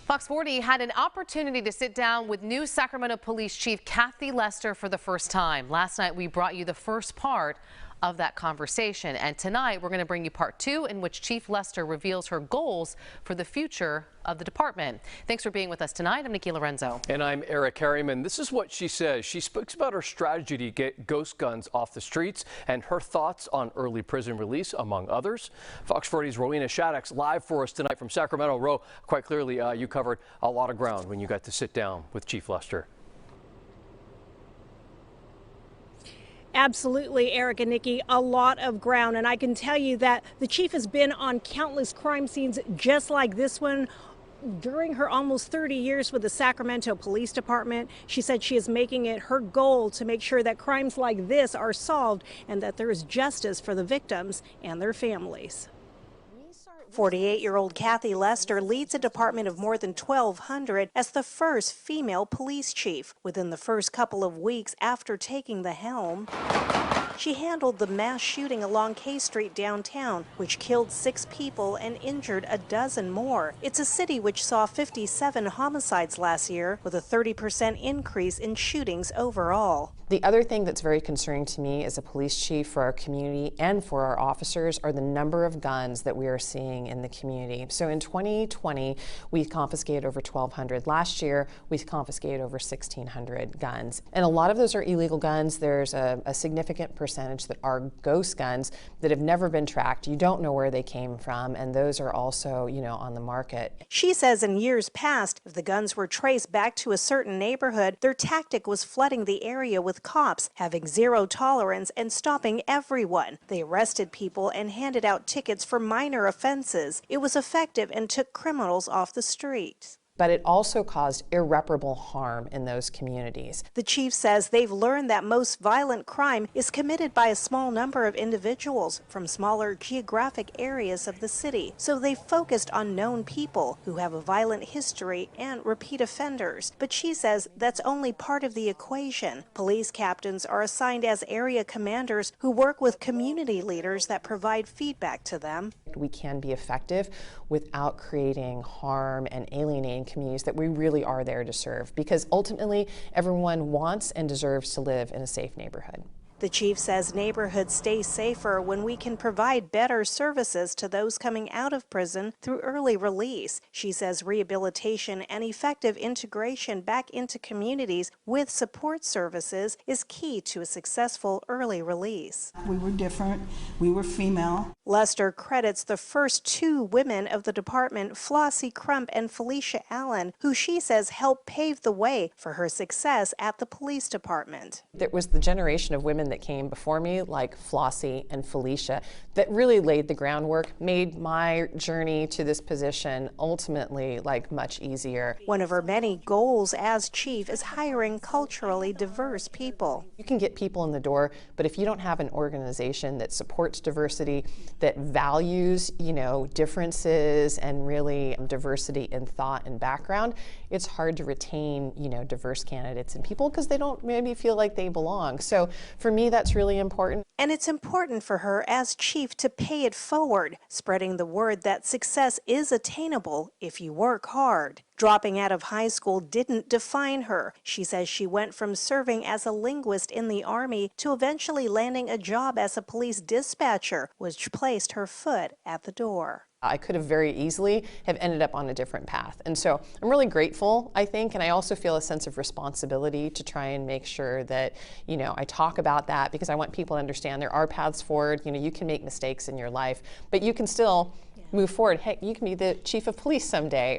Fox 40 had an opportunity to sit down with new Sacramento Police Chief Kathy Lester for the first time. Last night, we brought you the first part of that conversation. And tonight, we're going to bring you part two, in which Chief Lester reveals her goals for the future of the department. Thanks for being with us tonight. I'm Nikki Lorenzo. And I'm Eric Harriman. This is what she says. She speaks about her strategy to get ghost guns off the streets and her thoughts on early prison release, among others. Fox 40's Rowena Shaddix live for us tonight from Sacramento. Row, quite clearly, you covered a lot of ground when you got to sit down with Chief Lester. Absolutely, Eric and Nikki, a lot of ground. And I can tell you that the chief has been on countless crime scenes just like this one. During her almost 30 years with the Sacramento Police Department, she said she is making it her goal to make sure that crimes like this are solved and that there is justice for the victims and their families. 48-year-old Kathy Lester leads a department of more than 1,200 as the first female police chief. Within the first couple of weeks after taking the helm, she handled the mass shooting along K Street downtown, which killed 6 people and injured a dozen more. It's a city which saw 57 homicides last year, with a 30% increase in shootings overall. The other thing that's very concerning to me as a police chief for our community and for our officers are the number of guns that we are seeing in the community. So in 2020, we confiscated over 1,200. Last year, we confiscated over 1,600 guns. And a lot of those are illegal guns. There's a significant percentage that are ghost guns that have never been tracked. You don't know where they came from, and those are also, on the market. She says in years past, if the guns were traced back to a certain neighborhood, their tactic was flooding the area with cops, having zero tolerance and stopping everyone. They arrested people and handed out tickets for minor offenses. It was effective and took criminals off the streets. But it also caused irreparable harm in those communities. The chief says they've learned that most violent crime is committed by a small number of individuals from smaller geographic areas of the city. So they focused on known people who have a violent history and repeat offenders. But she says that's only part of the equation. Police captains are assigned as area commanders who work with community leaders that provide feedback to them. We can be effective without creating harm and alienating communities that we really are there to serve, because ultimately everyone wants and deserves to live in a safe neighborhood. The chief says neighborhoods stay safer when we can provide better services to those coming out of prison through early release. She says rehabilitation and effective integration back into communities with support services is key to a successful early release. We were different. We were female. Lester credits the first 2 women of the department, Flossie Crump and Felicia Allen, who she says helped pave the way for her success at the police department. There was the generation of women that came before me, like Flossie and Felicia, that really laid the groundwork, made my journey to this position ultimately much easier. One of her many goals as chief is hiring culturally diverse people. You can get people in the door, but if you don't have an organization that supports diversity, that values, differences and really diversity in thought and background, it's hard to retain, diverse candidates and people because they don't maybe feel like they belong. So for me, that's really important. And it's important for her as chief to pay it forward, spreading the word that success is attainable if you work hard. Dropping out of high school didn't define her. She says she went from serving as a linguist in the Army to eventually landing a job as a police dispatcher, which placed her foot at the door. I could have very easily have ended up on a different path. And so I'm really grateful, I think, and I also feel a sense of responsibility to try and make sure that, I talk about that, because I want people to understand there are paths forward. You can make mistakes in your life, but you can still move forward. Hey, you can be the chief of police someday.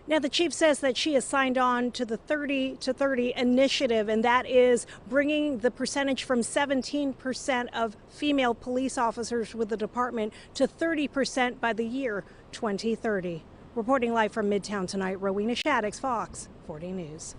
Now, the chief says that she has signed on to the 30 to 30 initiative, and that is bringing the percentage from 17% of female police officers with the department to 30% by the year 2030. Reporting live from Midtown tonight, Rowena Shaddix, Fox 40 News.